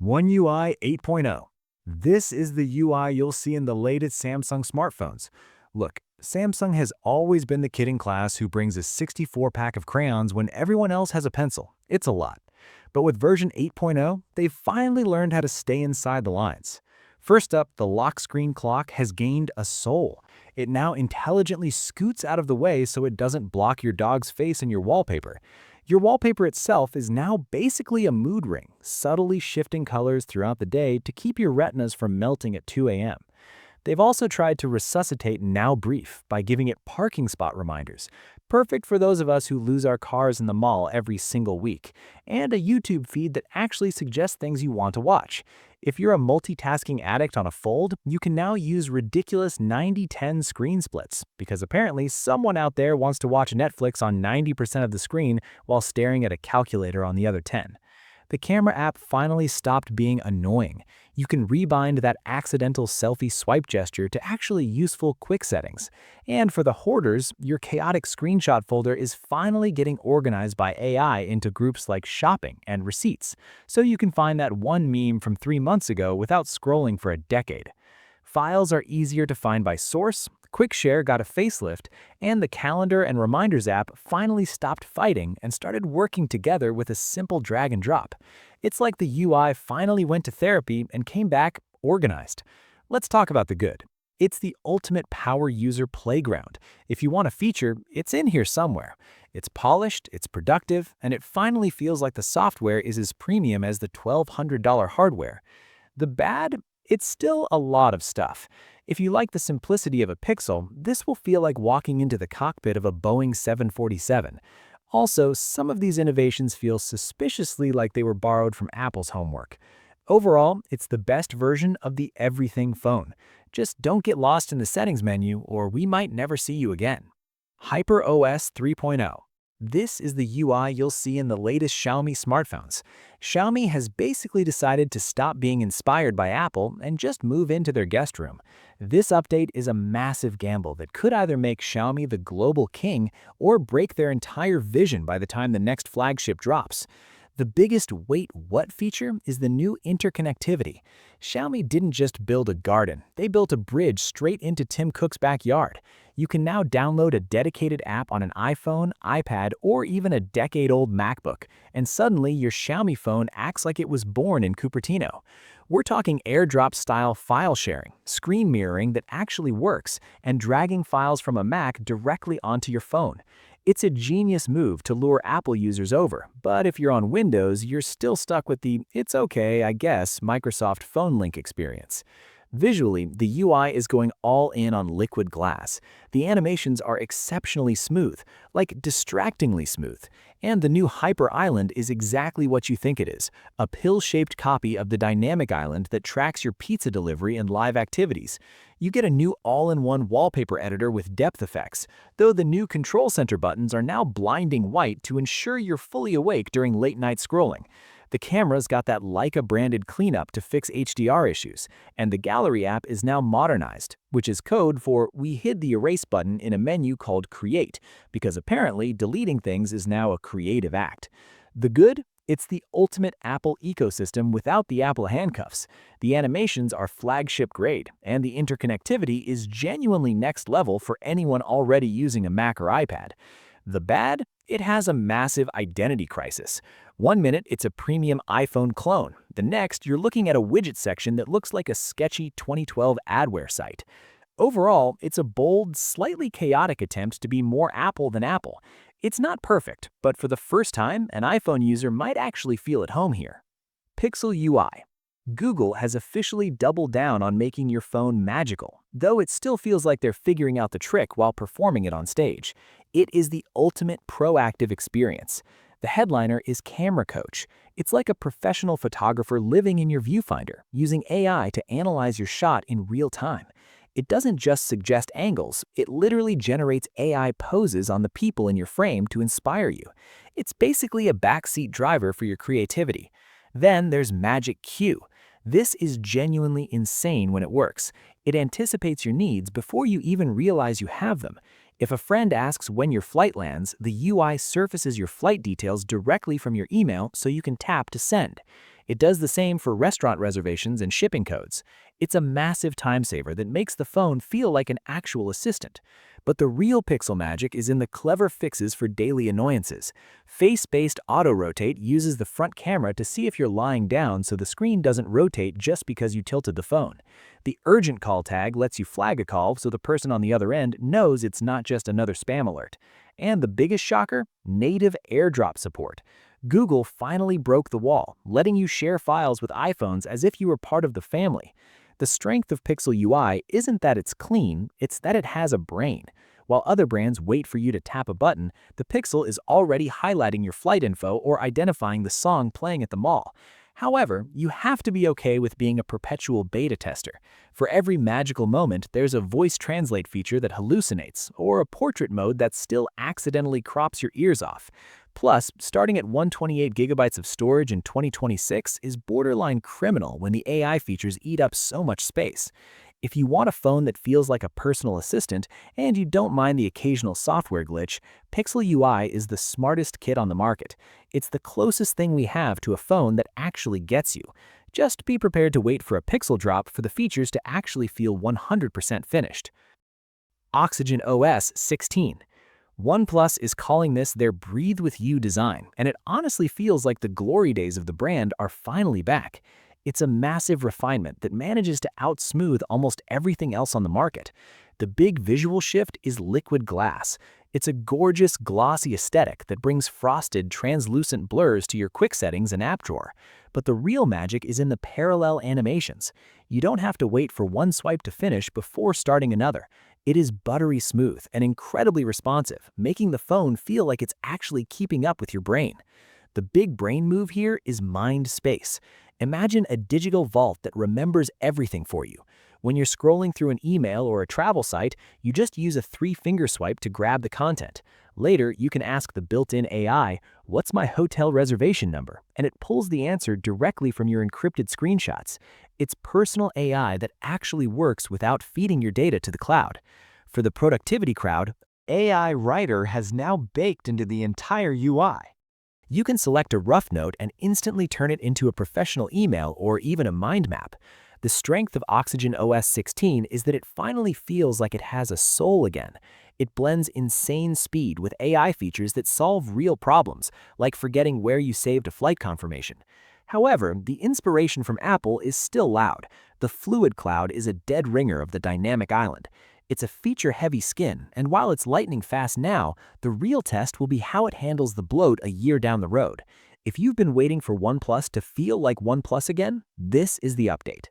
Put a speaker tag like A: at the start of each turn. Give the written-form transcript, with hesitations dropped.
A: One UI 8.0. This is the UI you'll see in the latest Samsung smartphones. Look, Samsung has always been the kid in class who brings a 64-pack of crayons when everyone else has a pencil. It's a lot. But with version 8.0, they've finally learned how to stay inside the lines. First up, the lock screen clock has gained a soul. It now intelligently scoots out of the way so it doesn't block your dog's face in your wallpaper. Your wallpaper itself is now basically a mood ring, subtly shifting colors throughout the day to keep your retinas from melting at 2 a.m. They've also tried to resuscitate Now Brief by giving it parking spot reminders, perfect for those of us who lose our cars in the mall every single week, and a YouTube feed that actually suggests things you want to watch. If you're a multitasking addict on a Fold, you can now use ridiculous 90-10 screen splits, because apparently someone out there wants to watch Netflix on 90% of the screen while staring at a calculator on the other 10. The camera app finally stopped being annoying. You can rebind that accidental selfie swipe gesture to actually useful quick settings. And for the hoarders, your chaotic screenshot folder is finally getting organized by AI into groups like shopping and receipts, so you can find that one meme from 3 months ago without scrolling for a decade. Files are easier to find by source, Quick Share got a facelift, and the Calendar and Reminders app finally stopped fighting and started working together with a simple drag and drop. It's like the UI finally went to therapy and came back organized. Let's talk about the good. It's the ultimate power user playground. If you want a feature, it's in here somewhere. It's polished, it's productive, and it finally feels like the software is as premium as the $1,200 hardware. The bad? It's still a lot of stuff. If you like the simplicity of a Pixel, this will feel like walking into the cockpit of a Boeing 747. Also, some of these innovations feel suspiciously like they were borrowed from Apple's homework. Overall, it's the best version of the everything phone. Just don't get lost in the settings menu or we might never see you again. HyperOS 3.0. This is the UI you'll see in the latest Xiaomi smartphones. Xiaomi has basically decided to stop being inspired by Apple and just move into their guest room. This update is a massive gamble that could either make Xiaomi the global king or break their entire vision by the time the next flagship drops. The biggest wait what feature is the new interconnectivity. Xiaomi didn't just build a garden, they built a bridge straight into Tim Cook's backyard. You can now download a dedicated app on an iPhone, iPad, or even a decade-old MacBook, and suddenly your Xiaomi phone acts like it was born in Cupertino. We're talking AirDrop-style file sharing, screen mirroring that actually works, and dragging files from a Mac directly onto your phone. It's a genius move to lure Apple users over, but if you're on Windows, you're still stuck with the "it's okay, I guess" Microsoft Phone Link experience. Visually, the UI is going all in on liquid glass. The animations are exceptionally smooth, like distractingly smooth. And the new Hyper Island is exactly what you think it is, a pill-shaped copy of the dynamic island that tracks your pizza delivery and live activities. You get a new all-in-one wallpaper editor with depth effects, though the new control center buttons are now blinding white to ensure you're fully awake during late-night scrolling. The camera's got that Leica-branded cleanup to fix HDR issues, and the Gallery app is now modernized, which is code for "we hid the erase button in a menu called Create," because apparently deleting things is now a creative act. The good? It's the ultimate Apple ecosystem without the Apple handcuffs. The animations are flagship grade, and the interconnectivity is genuinely next level for anyone already using a Mac or iPad. The bad? It has a massive identity crisis. One minute, it's a premium iPhone clone. The next, you're looking at a widget section that looks like a sketchy 2012 adware site. Overall, it's a bold, slightly chaotic attempt to be more Apple than Apple. It's not perfect, but for the first time, an iPhone user might actually feel at home here. Pixel UI. Google has officially doubled down on making your phone magical, though it still feels like they're figuring out the trick while performing it on stage. It is the ultimate proactive experience. The headliner is Camera Coach. It's like a professional photographer living in your viewfinder, using AI to analyze your shot in real time. It doesn't just suggest angles, it literally generates AI poses on the people in your frame to inspire you. It's basically a backseat driver for your creativity. Then there's Magic Q. This is genuinely insane when it works. It anticipates your needs before you even realize you have them. If a friend asks when your flight lands, the UI surfaces your flight details directly from your email so you can tap to send. It does the same for restaurant reservations and shipping codes. It's a massive time saver that makes the phone feel like an actual assistant. But the real Pixel magic is in the clever fixes for daily annoyances. Face-based auto-rotate uses the front camera to see if you're lying down so the screen doesn't rotate just because you tilted the phone. The urgent call tag lets you flag a call so the person on the other end knows it's not just another spam alert. And the biggest shocker? Native AirDrop support. Google finally broke the wall, letting you share files with iPhones as if you were part of the family. The strength of Pixel UI isn't that it's clean, it's that it has a brain. While other brands wait for you to tap a button, the Pixel is already highlighting your flight info or identifying the song playing at the mall. However, you have to be okay with being a perpetual beta tester. For every magical moment, there's a voice translate feature that hallucinates, or a portrait mode that still accidentally crops your ears off. Plus, starting at 128 gigabytes of storage in 2026 is borderline criminal when the AI features eat up so much space. If you want a phone that feels like a personal assistant and you don't mind the occasional software glitch, Pixel UI is the smartest kit on the market. It's the closest thing we have to a phone that actually gets you. Just be prepared to wait for a Pixel drop for the features to actually feel 100% finished. OxygenOS 16. OnePlus is calling this their Breathe With You design, and it honestly feels like the glory days of the brand are finally back. It's a massive refinement that manages to outsmooth almost everything else on the market. The big visual shift is liquid glass. It's a gorgeous, glossy aesthetic that brings frosted, translucent blurs to your quick settings and app drawer. But the real magic is in the parallel animations. You don't have to wait for one swipe to finish before starting another. It is buttery smooth and incredibly responsive, making the phone feel like it's actually keeping up with your brain. The big brain move here is mind space. Imagine a digital vault that remembers everything for you. When you're scrolling through an email or a travel site, you just use a 3-finger swipe to grab the content. Later, you can ask the built-in AI, "What's my hotel reservation number?" and it pulls the answer directly from your encrypted screenshots. It's personal AI that actually works without feeding your data to the cloud. For the productivity crowd, AI Writer has now baked into the entire UI. You can select a rough note and instantly turn it into a professional email or even a mind map. The strength of OxygenOS 16 is that it finally feels like it has a soul again. It blends insane speed with AI features that solve real problems, like forgetting where you saved a flight confirmation. However, the inspiration from Apple is still loud. The Fluid Cloud is a dead ringer of the dynamic island. It's a feature-heavy skin, and while it's lightning fast now, the real test will be how it handles the bloat a year down the road. If you've been waiting for OnePlus to feel like OnePlus again, this is the update.